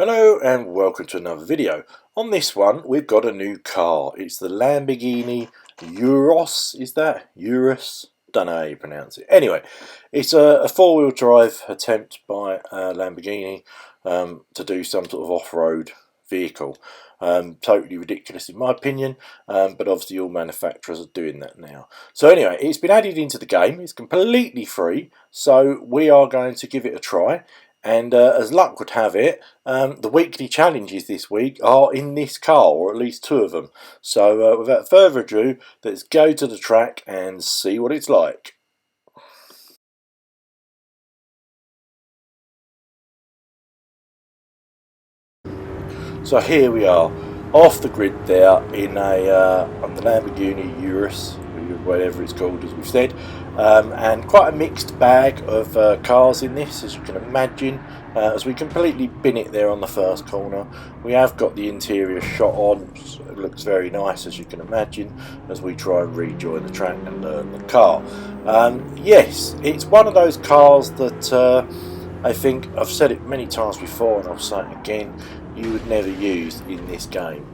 Hello and welcome to another video. On this one we've got a new car. It's the Lamborghini Urus. Is that Urus? Don't know how you pronounce it. Anyway, it's a four-wheel drive attempt by Lamborghini to do some sort of off-road vehicle. Totally ridiculous in my opinion, but obviously all manufacturers are doing that now. So anyway, it's been added into the game. It's completely free, so we are going to give it a try. And as luck would have it, the weekly challenges this week are in this car, or at least two of them. So without further ado, let's go to the track and see what it's like. So here we are, off the grid there in on the Lamborghini Urus, whatever it's called, as we've said, and quite a mixed bag of cars in this, as you can imagine. As we completely bin it there on the first corner, we have got the interior shot on. It looks very nice, as you can imagine, as we try and rejoin the track and learn the car. Yes, it's one of those cars that I think I've said it many times before, and I'll say it again, you would never use in this game.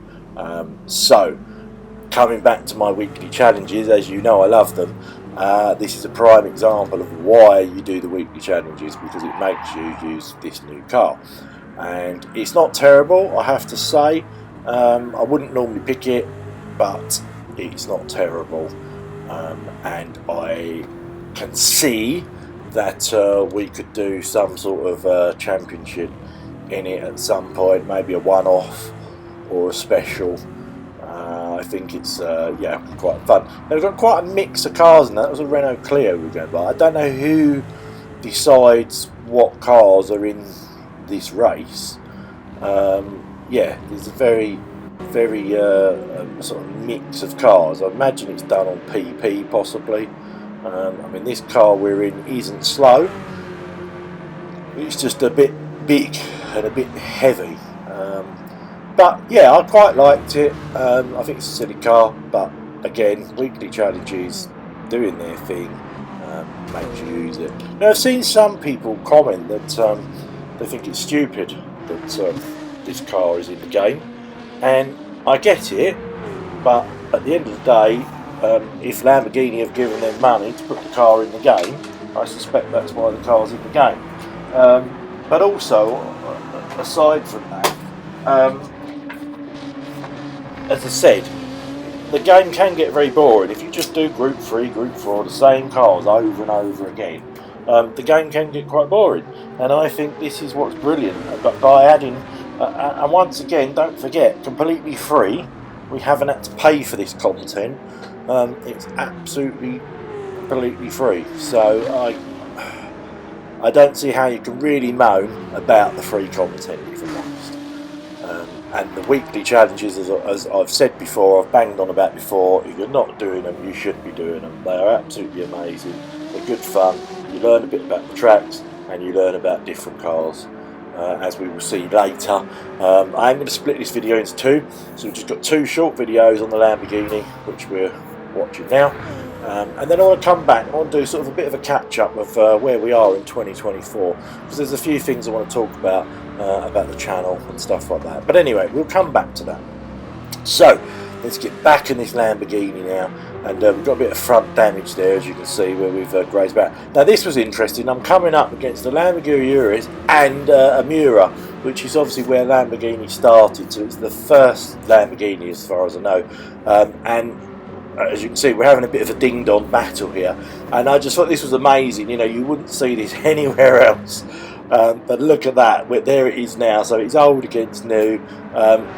So coming back to my weekly challenges, as you know I love them, this is a prime example of why you do the weekly challenges, because it makes you use this new car. And it's not terrible, I have to say. I wouldn't normally pick it, but it's not terrible, and I can see that we could do some sort of championship in it at some point, maybe a one-off or a special. I think it's yeah, quite fun. They've got quite a mix of cars in that. That was a Renault Clio we go by. I don't know who decides what cars are in this race. Yeah, there's a very sort of mix of cars. I imagine it's done on PP possibly. I mean, this car we're in isn't slow. It's just a bit big and a bit heavy. But yeah, I quite liked it. I think it's a silly car, but again, weekly challenges doing their thing makes you use it. Now, I've seen some people comment that they think it's stupid that this car is in the game, and I get it, but at the end of the day, if Lamborghini have given them money to put the car in the game, I suspect that's why the car's in the game. But also, aside from that, as I said, the game can get very boring. If you just do Group 3, Group 4, the same cars over and over again, the game can get quite boring. And I think this is what's brilliant by adding, and once again, don't forget, completely free. We haven't had to pay for this content. It's absolutely completely free. So I don't see how you can really moan about the free content, if I'm honest. And the weekly challenges, as I've said before, I've banged on about before, if you're not doing them, you should be doing them. They are absolutely amazing. They're good fun. You learn a bit about the tracks, and you learn about different cars, as we will see later. I am going to split this video into two, so we've just got two short videos on the Lamborghini, which we're watching now. And then I want to come back, I want to do sort of a bit of a catch-up of where we are in 2024, because there's a few things I want to talk about the channel and stuff like that. But anyway, we'll come back to that. So, let's get back in this Lamborghini now, and we've got a bit of front damage there, as you can see, where we've grazed back. Now this was interesting, I'm coming up against the Lamborghini Urus and a Miura, which is obviously where Lamborghini started, so it's the first Lamborghini as far as I know, and as you can see, we're having a bit of a ding-dong battle here, and I just thought this was amazing. You know, you wouldn't see this anywhere else, but look at that. There it is now. So it's old against new,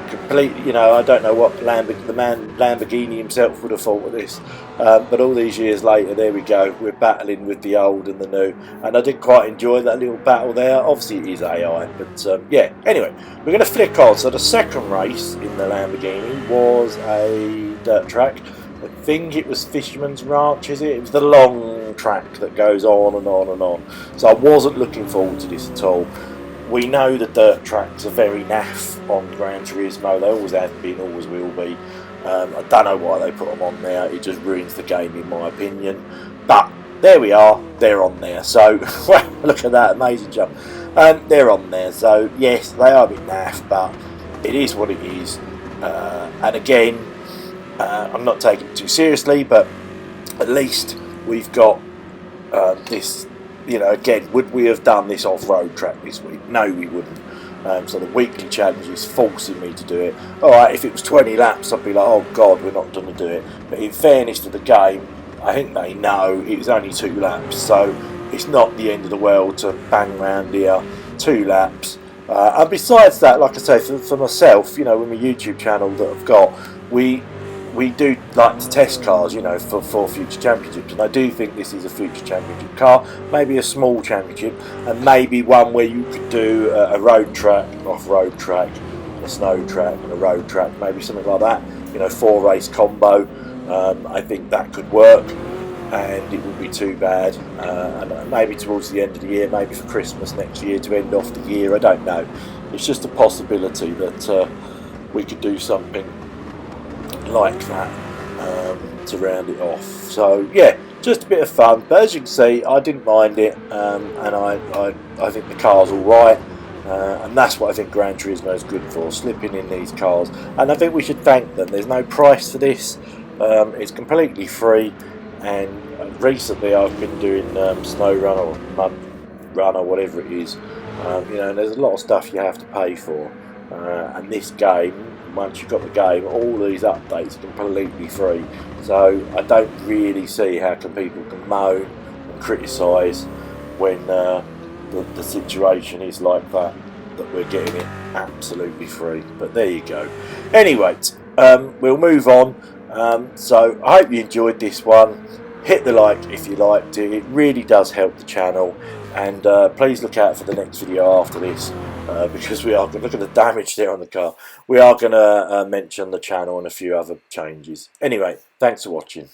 completely. You know, I don't know what the man Lamborghini himself would have thought of this, but all these years later, there we go. We're battling with the old and the new, and I did quite enjoy that little battle there. Obviously, it is AI, but yeah. Anyway, we're going to flick on. So the second race in the Lamborghini was a dirt track. I think it was Fisherman's Ranch, is it? It was the long track that goes on and on and on. So I wasn't looking forward to this at all. We know the dirt tracks are very naff on Gran Turismo. They always have been, always will be. I don't know why they put them on there. It just ruins the game in my opinion. But there we are. They're on there. So look at that amazing jump. They're on there, so yes, they are a bit naff, but it is what it is. And again, I'm not taking it too seriously, but at least we've got this. You know, again, would we have done this off-road track this week? No, we wouldn't. So the weekly challenge is forcing me to do it. Alright, if it was 20 laps, I'd be like, oh God, we're not going to do it. But in fairness to the game, I think they know it's only 2 laps, so it's not the end of the world to bang round here 2 laps. And besides that, like I say, for myself, you know, with my YouTube channel that I've got, we do like to test cars, you know, for future championships, and I do think this is a future championship car, maybe a small championship, and maybe one where you could do a road track, off-road track, a snow track and a road track, maybe something like that, you know, 4-race combo. I think that could work, and it wouldn't be too bad, and maybe towards the end of the year, maybe for Christmas next year to end off the year, I don't know. It's just a possibility that we could do something like that to round it off. So yeah, just a bit of fun, but as you can see, I didn't mind it, and I think the car's alright, and that's what I think Gran Turismo is good for, slipping in these cars, and I think we should thank them. There's no price for this, it's completely free, and recently I've been doing snow run or mud run or whatever it is, you know, and there's a lot of stuff you have to pay for, and this game, once you've got the game, all these updates are completely free, so I don't really see how people can moan and criticise when the situation is like that we're getting it absolutely free. But there you go. Anyway, we'll move on. So I hope you enjoyed this one. Hit the like if you liked it, it really does help the channel, and please look out for the next video after this, because we are going to look at the damage there on the car. We are going to mention the channel and a few other changes. Anyway, thanks for watching.